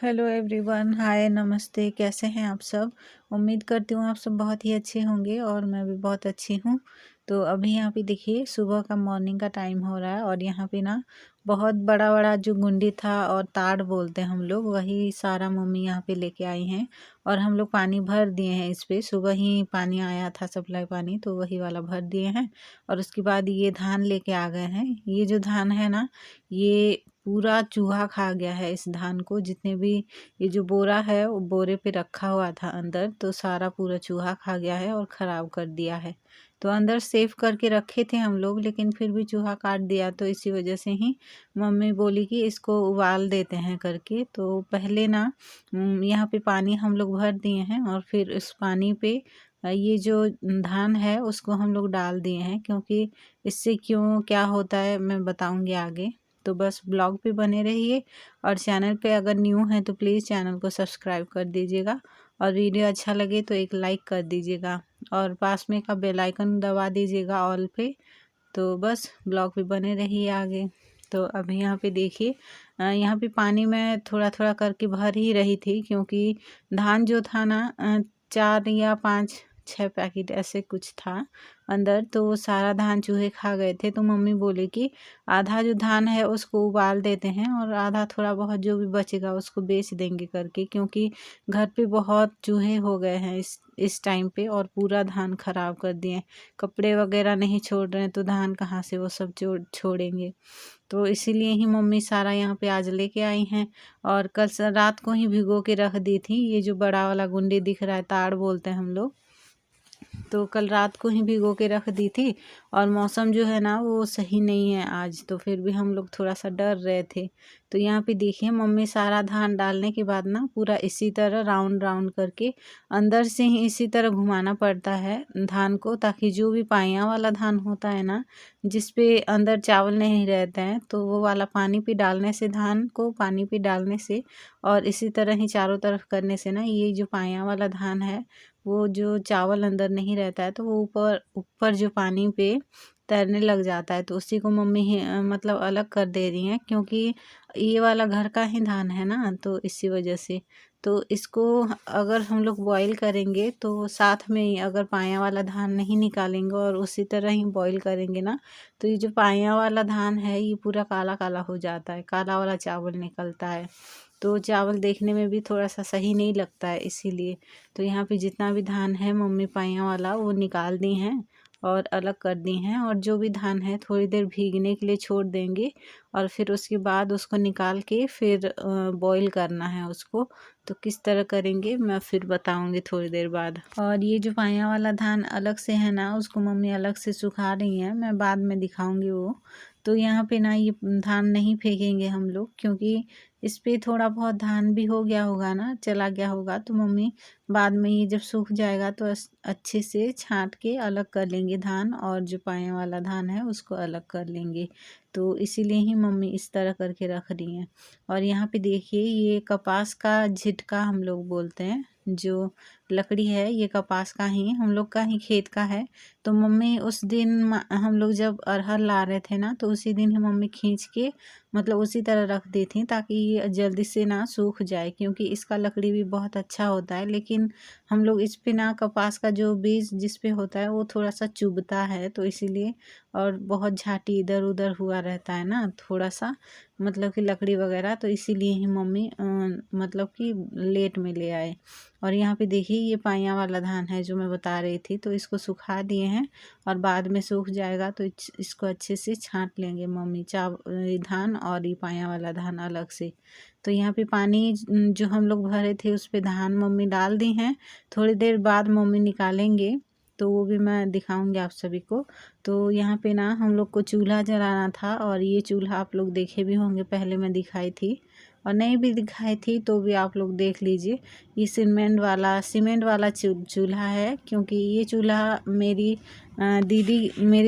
Hello everyone, हाय, नमस्ते। कैसे हैं आप सब? उम्मीद करती हूँ आप सब बहुत ही अच्छे होंगे और मैं भी बहुत अच्छी हूँ। तो अभी यहाँ पे देखिए सुबह का मॉर्निंग का टाइम हो रहा है और यहाँ पे ना बहुत बड़ा बड़ा जो गुंडी था और ताड़ बोलते हैं हम लोग, वही सारा मम्मी यहाँ पे लेके आई हैं। और हम लोग पानी भर दिए हैं इस पे, सुबह ही पानी आया था सप्लाई पानी, तो वही वाला भर दिए हैं। और उसके बाद ये धान लेके आ गए हैं। ये जो धान है ना, ये पूरा चूहा खा गया है इस धान को। जितने भी ये जो बोरा है वो बोरे पे रखा हुआ था अंदर, तो सारा पूरा चूहा खा गया है और ख़राब कर दिया है। तो अंदर सेफ करके रखे थे हम लोग, लेकिन फिर भी चूहा काट दिया, तो इसी वजह से ही मम्मी बोली कि इसको उबाल देते हैं करके। तो पहले ना यहाँ पे पानी हम लोग भर दिए हैं और फिर इस पानी पे ये जो धान है उसको हम लोग डाल दिए हैं, क्योंकि इससे क्यों क्या होता है मैं बताऊंगी आगे। तो बस ब्लॉग पे बने रहिए और चैनल पे अगर न्यू हैं तो प्लीज़ चैनल को सब्सक्राइब कर दीजिएगा और वीडियो अच्छा लगे तो एक लाइक कर दीजिएगा और पास में का बेल आइकन दबा दीजिएगा ऑल पे। तो बस ब्लॉग पे बने रहिए आगे। तो अभी यहाँ पे देखिए, यहाँ पे पानी में थोड़ा थोड़ा करके भर ही रही थी, क्योंकि धान जो था ना 4 या 5 6 पैकेट ऐसे कुछ था अंदर, तो वो सारा धान चूहे खा गए थे। तो मम्मी बोले कि आधा जो धान है उसको उबाल देते हैं और आधा थोड़ा बहुत जो भी बचेगा उसको बेच देंगे करके, क्योंकि घर पे बहुत चूहे हो गए हैं इस टाइम पे और पूरा धान खराब कर दिए। कपड़े वगैरह नहीं छोड़ रहे हैं तो धान कहाँ से वो सब छोड़ेंगे। तो इसीलिए ही मम्मी सारा यहाँ पे आज लेके आई हैं और कल रात को ही भिगो के रख दी थी। ये जो बड़ा वाला गुंडी दिख रहा है, ताड़ बोलते हैं हम लोग, तो कल रात को ही भिगो के रख दी थी। और मौसम जो है ना वो सही नहीं है आज, तो फिर भी हम लोग थोड़ा सा डर रहे थे। तो यहाँ पे देखिए मम्मी सारा धान डालने के बाद ना पूरा इसी तरह राउंड राउंड करके अंदर से ही इसी तरह घुमाना पड़ता है धान को, ताकि जो भी पाइयाँ वाला धान होता है ना, जिस पे अंदर चावल नहीं रहते हैं, तो वो वाला पानी पे डालने से, धान को पानी पे डालने से और इसी तरह ही चारों तरफ करने से ना, ये जो पाइयाँ वाला धान है वो जो चावल अंदर नहीं रहता है तो वो ऊपर ऊपर जो पानी पे तैरने लग जाता है। तो उसी को मम्मी मतलब अलग कर दे रही हैं, क्योंकि ये वाला घर का ही धान है ना, तो इसी वजह से। तो इसको अगर हम लोग बॉईल करेंगे तो साथ में ही, अगर पाया वाला धान नहीं निकालेंगे और उसी तरह ही बॉईल करेंगे ना, तो ये जो पाया वाला धान है ये पूरा काला काला हो जाता है, काला वाला चावल निकलता है। तो चावल देखने में भी थोड़ा सा सही नहीं लगता है, इसीलिए। तो यहाँ पे जितना भी धान है मम्मी पाइयाँ वाला वो निकाल दी हैं और अलग कर दी हैं, और जो भी धान है थोड़ी देर भीगने के लिए छोड़ देंगे और फिर उसके बाद उसको निकाल के फिर बॉईल करना है उसको। तो किस तरह करेंगे मैं फिर बताऊंगी थोड़ी देर बाद। और ये जो पाइयाँ वाला धान अलग से है ना, उसको मम्मी अलग से सुखा रही हैं, मैं बाद में दिखाऊंगी वो। तो यहाँ पे ना ये धान नहीं फेंकेंगे हम लोग, क्योंकि इस पे थोड़ा बहुत धान भी हो गया होगा ना, चला गया होगा, तो मम्मी बाद में ये जब सूख जाएगा तो अच्छे से छांट के अलग कर लेंगे धान, और जो पाया वाला धान है उसको अलग कर लेंगे। तो इसीलिए ही मम्मी इस तरह करके रख रही हैं। और यहाँ पे देखिए ये कपास का झिटका हम लोग बोलते हैं, जो लकड़ी है ये कपास का ही, हम लोग का ही खेत का है। तो मम्मी उस दिन हम लोग जब अरहर ला रहे थे ना, तो उसी दिन ही मम्मी खींच के मतलब उसी तरह रख दी थी, ताकि ये जल्दी से ना सूख जाए, क्योंकि इसका लकड़ी भी बहुत अच्छा होता है। लेकिन हम लोग इस पे ना कपास का जो बीज जिस पे होता है वो थोड़ा सा चुभता है, तो इसीलिए, और बहुत झाटी इधर उधर हुआ रहता है ना थोड़ा सा, मतलब कि लकड़ी वगैरह, तो इसीलिए ही मम्मी मतलब कि लेट में ले आए। और यहाँ पे देखिए ये पाइयाँ वाला धान है जो मैं बता रही थी, तो इसको सुखा दिए हैं और बाद में सूख जाएगा तो इसको अच्छे से छांट लेंगे मम्मी, धान और ये पाया वाला धान अलग से। तो यहाँ पे पानी जो हम लोग भरे थे उस पे धान मम्मी डाल दी हैं, थोड़ी देर बाद मम्मी निकालेंगे, तो वो भी मैं दिखाऊंगी आप सभी को। तो यहाँ पे ना हम लोग को चूल्हा जलाना था, और ये चूल्हा आप लोग देखे भी होंगे, पहले मैं दिखाई थी, और नहीं भी दिखाई थी तो भी आप लोग देख लीजिए। ये सीमेंट वाला चूल्हा है, क्योंकि ये चूल्हा मेरी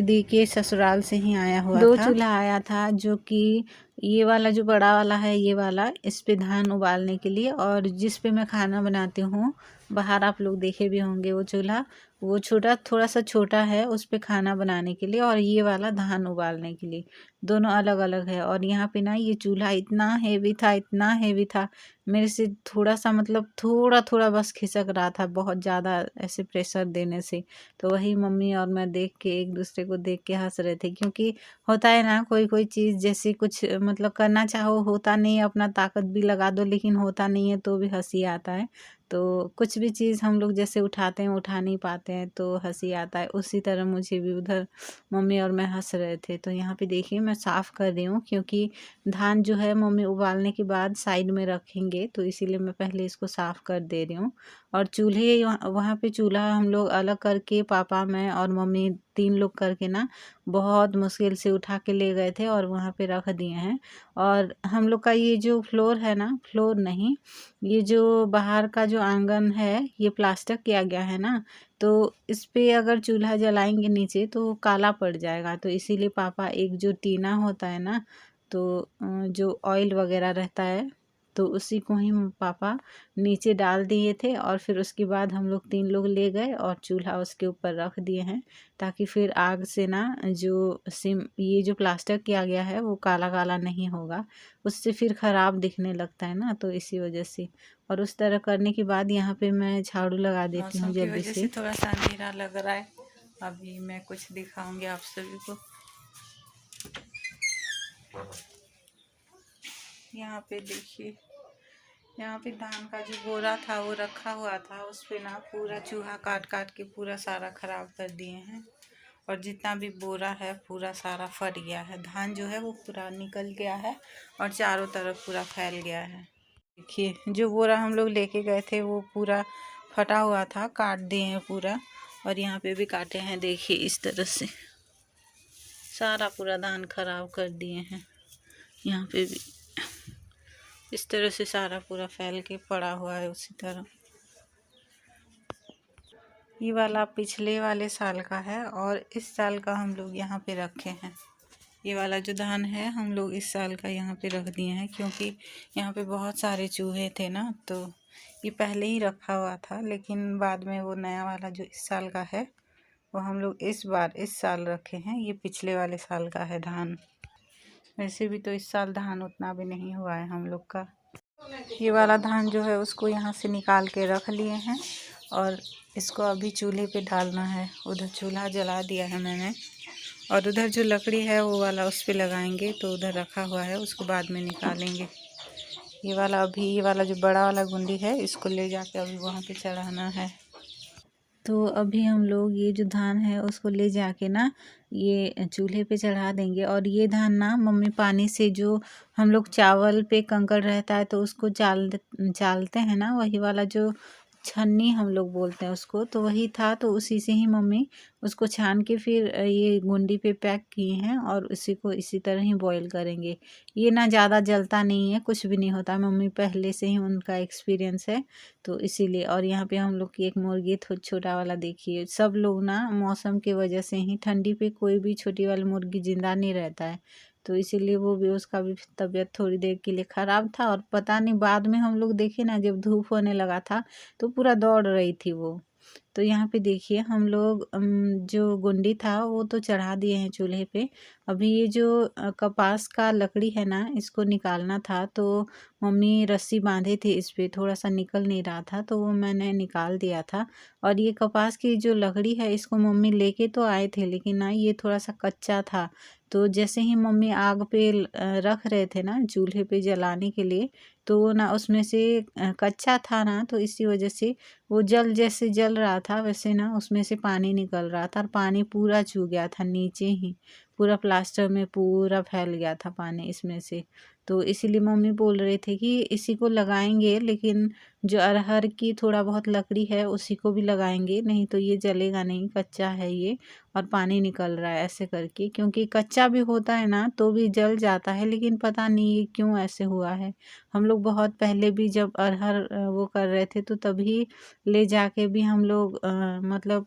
दी के ससुराल से ही आया हुआ था। 2 चूल्हा आया था, जो कि ये वाला जो बड़ा वाला है, ये वाला इस पे धान उबालने के लिए, और जिस पे मैं खाना बनाती हूँ बाहर आप लोग देखे भी होंगे वो चूल्हा, वो छोटा, थोड़ा सा छोटा है, उस पे खाना बनाने के लिए, और ये वाला धान उबालने के लिए। दोनों अलग अलग है। और यहाँ पे ना ये चूल्हा इतना हेवी था, इतना हेवी था, मेरे से थोड़ा सा मतलब थोड़ा थोड़ा बस खिसक रहा था, बहुत ज़्यादा ऐसे प्रेशर देने से। तो वही मम्मी और मैं देख के एक दूसरे को देख के हंस रहे थे, क्योंकि होता है ना कोई कोई चीज़ जैसे कुछ मतलब करना चाहो होता नहीं है, अपना ताकत भी लगा दो लेकिन होता नहीं है तो भी हंसी आता है। तो कुछ भी चीज़ हम लोग जैसे उठाते हैं उठा नहीं पाते हैं तो हंसी आता है, उसी तरह मुझे भी उधर मम्मी और मैं हंस रहे थे। तो यहाँ पे देखिए मैं साफ़ कर रही हूँ, क्योंकि धान जो है मम्मी उबालने के बाद साइड में रखेंगे, तो इसीलिए मैं पहले इसको साफ़ कर दे रही हूँ। और चूल्हे वहाँ पे चूल्हा हम लोग अलग करके पापा मैं और मम्मी 3 लोग करके ना बहुत मुश्किल से उठा के ले गए थे और वहाँ पे रख दिए हैं। और हम लोग का ये जो फ्लोर है ना, फ्लोर नहीं, ये जो बाहर का जो आंगन है ये प्लास्टर किया गया है ना, तो इस पे अगर चूल्हा जलाएंगे नीचे तो काला पड़ जाएगा। तो इसीलिए पापा एक जो टीना होता है ना, तो जो ऑयल वगैरह रहता है तो उसी को ही पापा नीचे डाल दिए थे, और फिर उसके बाद हम लोग 3 लोग ले गए और चूल्हा उसके ऊपर रख दिए हैं, ताकि फिर आग से ना जो सिम ये जो प्लास्टर किया गया है वो काला काला नहीं होगा, उससे फिर ख़राब दिखने लगता है ना, तो इसी वजह से। और उस तरह करने के बाद यहाँ पे मैं झाड़ू लगा देती हूँ मौसम की जल्दी वजह से से। थोड़ा सा अंधेरा लग रहा है। अभी मैं कुछ दिखाऊंगी आप सभी को। यहाँ पे देखिए, यहाँ पे धान का जो बोरा था वो रखा हुआ था, उस पे ना पूरा चूहा काट काट के पूरा सारा खराब कर दिए हैं। और जितना भी बोरा है पूरा सारा फट गया है, धान जो है वो पूरा निकल गया है और चारों तरफ पूरा फैल गया है। देखिए जो बोरा हम लोग लेके गए थे वो पूरा फटा हुआ था, काट दिए हैं पूरा। और यहाँ पे भी काटे हैं, देखिए इस तरह से सारा पूरा धान खराब कर दिए हैं। यहाँ पे भी इस तरह से सारा पूरा फैल के पड़ा हुआ है उसी तरह। ये वाला पिछले वाले साल का है और इस साल का हम लोग यहाँ पे रखे हैं। ये वाला जो धान है हम लोग इस साल का यहाँ पे रख दिए हैं, क्योंकि यहाँ पे बहुत सारे चूहे थे ना, तो ये पहले ही रखा हुआ था, लेकिन बाद में वो नया वाला जो इस साल का है वो हम लोग इस साल रखे हैं। ये पिछले वाले साल का है धान। वैसे भी तो इस साल धान उतना भी नहीं हुआ है हम लोग का। ये वाला धान जो है उसको यहाँ से निकाल के रख लिए हैं और इसको अभी चूल्हे पे डालना है। उधर चूल्हा जला दिया है मैंने, और उधर जो लकड़ी है वो वाला उस पे लगाएंगे, तो उधर रखा हुआ है उसको बाद में निकालेंगे। ये वाला जो बड़ा वाला गुंडी है इसको ले जाके अभी वहाँ पे चढ़ाना है। तो अभी हम लोग ये जो धान है उसको ले जाके ना ये चूल्हे पे चढ़ा देंगे। और ये धान ना मम्मी पानी से जो हम लोग चावल पे कंकड़ रहता है तो उसको चालते हैं ना, वही वाला जो छन्नी हम लोग बोलते हैं उसको, तो वही था, तो उसी से ही मम्मी उसको छान के फिर ये गुंडी पे पैक किए हैं और उसी को इसी तरह ही बॉईल करेंगे। ये ना ज़्यादा जलता नहीं है, कुछ भी नहीं होता, मम्मी पहले से ही उनका एक्सपीरियंस है तो इसीलिए। और यहाँ पे हम लोग की एक मुर्गी छोटा वाला देखिए, सब लोग ना मौसम की वजह से ही ठंडी पे कोई भी छोटी वाली मुर्गी ज़िंदा नहीं रहता है, तो इसीलिए वो भी उसका भी तबीयत थोड़ी देर के लिए ख़राब था। और पता नहीं बाद में हम लोग देखे ना जब धूप होने लगा था तो पूरा दौड़ रही थी वो। तो यहाँ पे देखिए हम लोग जो गुंडी था वो तो चढ़ा दिए हैं चूल्हे पे। अभी ये जो कपास का लकड़ी है ना इसको निकालना था, तो मम्मी रस्सी बांधे थे इस पे, थोड़ा सा निकल नहीं रहा था तो वो मैंने निकाल दिया था। और ये कपास की जो लकड़ी है इसको मम्मी लेके तो आए थे, लेकिन ना ये थोड़ा सा कच्चा था, तो जैसे ही मम्मी आग पे रख रहे थे ना चूल्हे पे जलाने के लिए, तो ना उसमें से कच्चा था ना, तो इसी वजह से वो जैसे जल रहा था वैसे ना उसमें से पानी निकल रहा था और पानी पूरा चू गया था नीचे ही, पूरा प्लास्टर में पूरा फैल गया था पानी इसमें से। तो इसीलिए मम्मी बोल रहे थे कि इसी को लगाएंगे, लेकिन जो अरहर की थोड़ा बहुत लकड़ी है उसी को भी लगाएंगे, नहीं तो ये जलेगा नहीं, कच्चा है ये और पानी निकल रहा है ऐसे करके। क्योंकि कच्चा भी होता है ना तो भी जल जाता है, लेकिन पता नहीं ये क्यों ऐसे हुआ है। हम लोग बहुत पहले भी जब अरहर वो कर रहे थे तो तभी ले जाके भी हम लोग मतलब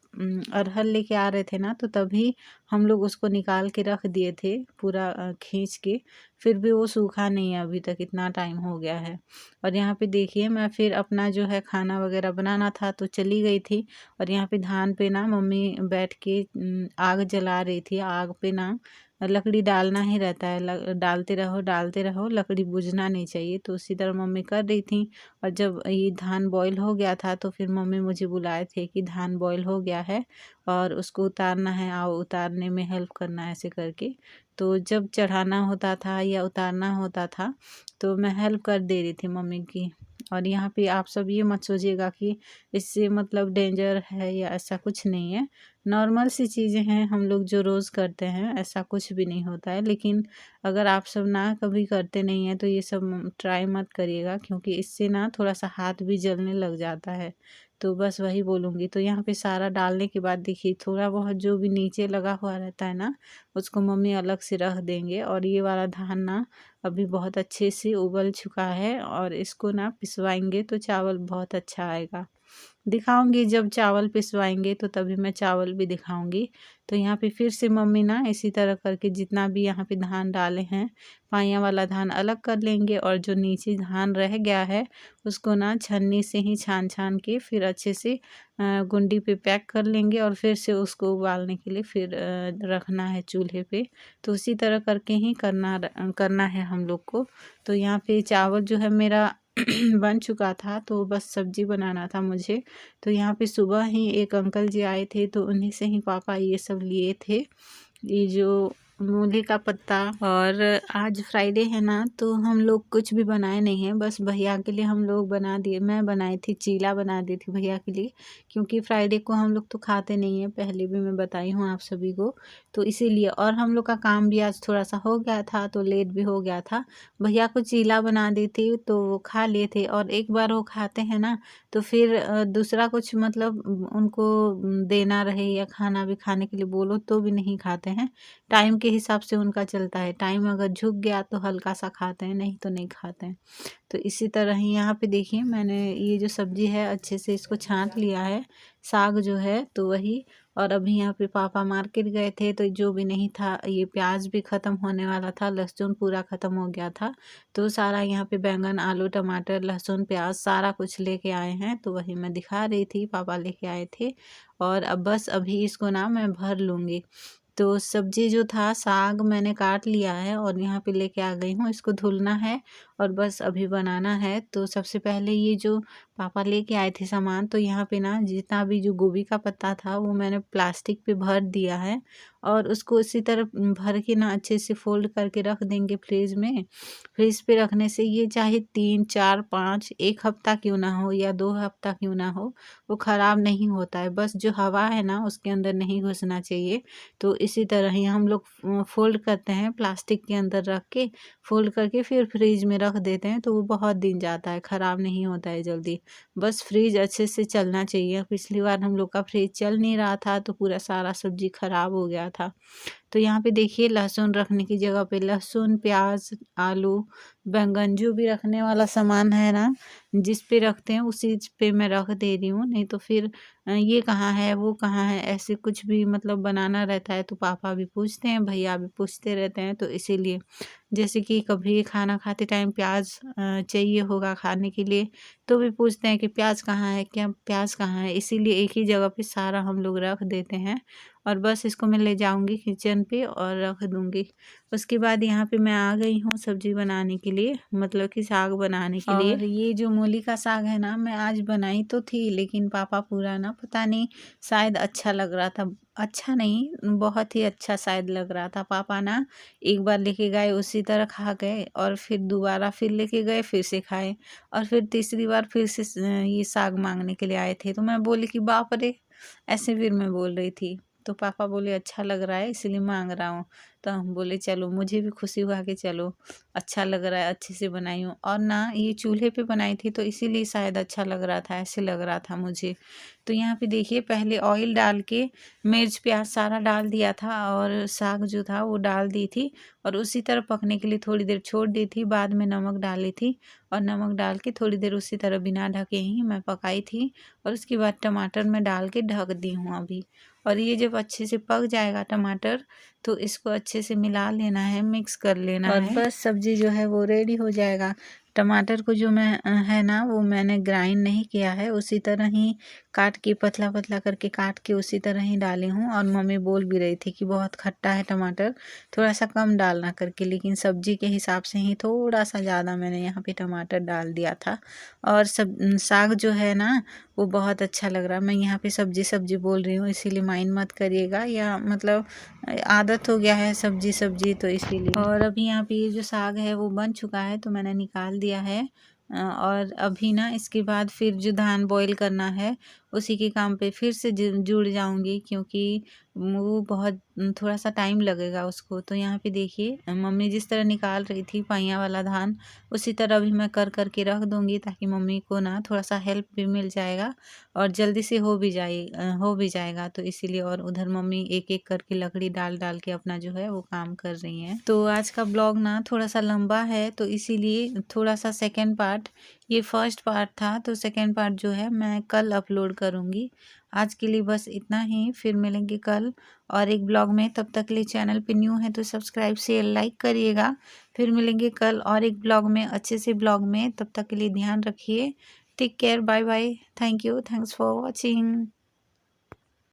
अरहर लेके आ रहे थे ना, तो तभी हम लोग उसको निकाल के रख दिए थे पूरा खींच के, फिर भी वो सूखा नहीं है अभी तक, इतना टाइम हो गया है। और यहाँ पे देखिए मैं फिर अपना जो है खाना वगैरह बनाना था तो चली गई थी। और यहाँ पे धान पे ना मम्मी बैठ के आग जला रही थी, आग पे ना लकड़ी डालना ही रहता है, डालते रहो, लकड़ी बुझना नहीं चाहिए। तो उसी तरह मम्मी कर रही थी। और जब ये धान बॉईल हो गया था तो फिर मम्मी मुझे बुलाए थे कि धान बॉईल हो गया है और उसको उतारना है, आओ उतारने में हेल्प करना है, ऐसे करके। तो जब चढ़ाना होता था या उतारना होता था तो मैं हेल्प कर दे रही थी मम्मी की। और यहाँ पे आप सब ये मत सोचिएगा कि इससे मतलब डेंजर है या ऐसा कुछ नहीं है। नॉर्मल सी चीज़ें हैं, हम लोग जो रोज़ करते हैं, ऐसा कुछ भी नहीं होता है। लेकिन अगर आप सब ना कभी करते नहीं हैं तो ये सब ट्राई मत करिएगा, क्योंकि इससे ना थोड़ा सा हाथ भी जलने लग जाता है। तो बस वही बोलूँगी। तो यहाँ पे सारा डालने के बाद देखिए थोड़ा बहुत जो भी नीचे लगा हुआ रहता है ना, उसको मम्मी अलग से रख देंगे। और ये वाला धान ना अभी बहुत अच्छे से उबल चुका है और इसको ना पिसवाएंगे तो चावल बहुत अच्छा आएगा। दिखाऊंगी जब चावल पिसवाएंगे तो तभी मैं चावल भी दिखाऊंगी। तो यहाँ पे फिर से मम्मी ना इसी तरह करके जितना भी यहाँ पे धान डाले हैं, पाइयाँ वाला धान अलग कर लेंगे और जो नीचे धान रह गया है उसको ना छन्नी से ही छान छान के फिर अच्छे से गुंडी पे पैक कर लेंगे और फिर से उसको उबालने के लिए फिर रखना है चूल्हे पे। तो उसी तरह करके ही करना है हम लोग को। तो यहाँ पे चावल जो है मेरा बन चुका था, तो बस सब्जी बनाना था मुझे। तो यहाँ पे सुबह ही एक अंकल जी आए थे तो उन्हीं से ही पापा ये सब लिए थे, ये जो मूली का पत्ता। और आज फ्राइडे है ना, तो हम लोग कुछ भी बनाए नहीं हैं, बस भैया के लिए हम लोग बना दिए। मैं बनाई थी, चीला बना दी थी भैया के लिए, क्योंकि फ्राइडे को हम लोग तो खाते नहीं हैं, पहले भी मैं बताई हूँ आप सभी को। तो इसीलिए, और हम लोग का काम भी आज थोड़ा सा हो गया था तो लेट भी हो गया था। भैया को चीला बना दी थी तो वो खा लिए थे। और एक बार वो खाते हैं ना तो फिर दूसरा कुछ मतलब उनको देना रहे या खाना भी खाने के लिए बोलो तो भी नहीं खाते हैं। टाइम के हिसाब से उनका चलता है, टाइम अगर झुक गया तो हल्का सा खाते हैं, नहीं तो नहीं खाते हैं। तो इसी तरह ही यहाँ पे देखिए मैंने ये जो सब्जी है अच्छे से इसको छांट लिया है, साग जो है तो वही। और अभी यहाँ पे पापा मार्केट गए थे तो जो भी नहीं था, ये प्याज भी ख़त्म होने वाला था, लहसुन पूरा ख़त्म हो गया था। तो सारा यहाँ पे बैंगन, आलू, टमाटर, लहसुन, प्याज सारा कुछ लेके आए हैं। तो वही मैं दिखा रही थी, पापा लेके आए थे। और अब बस अभी इसको ना मैं भर लूँगी। तो सब्जी जो था, साग मैंने काट लिया है और यहाँ पे लेके आ गई हूँ, इसको धुलना है और बस अभी बनाना है। तो सबसे पहले ये जो पापा लेके आए थे सामान, तो यहाँ पे ना जितना भी जो गोभी का पत्ता था वो मैंने प्लास्टिक पे भर दिया है और उसको इसी तरह भर के ना अच्छे से फोल्ड करके रख देंगे फ्रिज में। फ्रिज पे रखने से ये चाहे 3, 4, 5, 1 हफ्ता क्यों ना हो या 2 हफ्ता क्यों ना हो, वो ख़राब नहीं होता है। बस जो हवा है ना उसके अंदर नहीं घुसना चाहिए। तो इसी तरह ही हम लोग फोल्ड करते हैं, प्लास्टिक के अंदर रख के फोल्ड करके फिर फ्रिज में रख देते हैं, तो वो बहुत दिन जाता है, ख़राब नहीं होता है जल्दी। बस फ्रिज अच्छे से चलना चाहिए। पिछली बार हम लोग का फ्रिज चल नहीं रहा था तो पूरा सारा सब्जी ख़राब हो गया था। तो यहाँ पे देखिए लहसुन रखने की जगह पे लहसुन, प्याज, आलू, बैंगन, जो भी रखने वाला सामान है ना, जिस पे रखते हैं उसी पे मैं रख दे रही हूँ। नहीं तो फिर ये कहाँ है, वो कहाँ है, ऐसे कुछ भी मतलब बनाना रहता है तो पापा भी पूछते हैं, भैया भी पूछते रहते हैं। तो इसीलिए जैसे कि कभी खाना खाते टाइम प्याज चाहिए होगा खाने के लिए तो भी पूछते हैं कि प्याज कहाँ है, क्या प्याज कहाँ है। इसीलिए एक ही जगह पे सारा हम लोग रख देते हैं और बस इसको मैं ले जाऊंगी किचन पे और रख दूंगी। उसके बाद यहाँ पे मैं आ गई हूँ सब्जी बनाने के लिए, मतलब कि साग बनाने के लिए। और ये जो मूली का साग है ना, मैं आज बनाई तो थी लेकिन पापा पूरा ना पता नहीं, शायद अच्छा लग रहा था, अच्छा नहीं बहुत ही अच्छा शायद लग रहा था। पापा ना एक बार लेके गए, उसी तरह खा गए और फिर दोबारा फिर लेके गए, फिर से खाए और फिर तीसरी बार फिर से ये साग मांगने के लिए आए थे। तो मैं बोली कि बाप रे, ऐसे फिर मैं बोल रही थी। तो पापा बोले अच्छा लग रहा है इसलिए मांग रहा हूँ। तो हम बोले चलो, मुझे भी खुशी हुआ कि चलो अच्छा लग रहा है, अच्छे से बनाई हूँ। और ना ये चूल्हे पे बनाई थी तो इसीलिए शायद अच्छा लग रहा था, ऐसे लग रहा था मुझे। तो यहाँ पे देखिए पहले ऑयल डाल के मिर्च, प्याज सारा डाल दिया था और साग जो था वो डाल दी थी और उसी तरह पकने के लिए थोड़ी देर छोड़ दी थी। बाद में नमक डाली थी और नमक डाल के थोड़ी देर उसी तरह बिना ढके ही मैं पकाई थी। और उसके बाद टमाटर में डाल के ढक दी हूँ अभी। और ये जब अच्छे से पक जाएगा टमाटर तो इसको अच्छे से मिला लेना है, मिक्स कर लेना है और बस सब्जी जो है वो रेडी हो जाएगा। टमाटर को जो मैं है ना वो मैंने ग्राइंड नहीं किया है, उसी तरह ही काट के पतला पतला करके काट के उसी तरह ही डाली हूँ। और मम्मी बोल भी रही थी कि बहुत खट्टा है टमाटर, थोड़ा सा कम डालना करके, लेकिन सब्जी के हिसाब से ही थोड़ा सा ज़्यादा मैंने यहाँ पे टमाटर डाल दिया था। और सब साग जो है ना वो बहुत अच्छा लग रहा है। मैं यहाँ पे सब्जी सब्जी बोल रही हूँ, इसीलिए माइंड मत करिएगा, या मतलब आदत हो गया है सब्जी सब्जी तो इसीलिए। और अभी यहाँ पे ये जो साग है वो बन चुका है तो मैंने निकाल दिया है। और अभी ना इसके बाद फिर जो धान बॉईल करना है उसी के काम पे फिर से जुड़ जाऊंगी, क्योंकि वो बहुत थोड़ा सा टाइम लगेगा उसको। तो यहाँ पे देखिए मम्मी जिस तरह निकाल रही थी पाइयाँ वाला धान, उसी तरह भी मैं कर करके रख दूंगी, ताकि मम्मी को ना थोड़ा सा हेल्प भी मिल जाएगा और जल्दी से हो भी जाएगा। तो इसीलिए, और उधर मम्मी एक एक करके लकड़ी डाल डाल के अपना जो है वो काम कर रही हैं। तो आज का ब्लॉग ना थोड़ा सा लंबा है, तो इसीलिए थोड़ा सा सेकेंड पार्ट, ये फर्स्ट पार्ट था तो सेकेंड पार्ट जो है मैं कल अपलोड करूँगी। आज के लिए बस इतना ही, फिर मिलेंगे कल और एक ब्लॉग में। तब तक के लिए चैनल पे न्यू है तो सब्सक्राइब शेयर लाइक करिएगा। फिर मिलेंगे कल और एक ब्लॉग में, अच्छे से ब्लॉग में। तब तक के लिए ध्यान रखिए। Take care, bye bye, thank you, thanks for watching.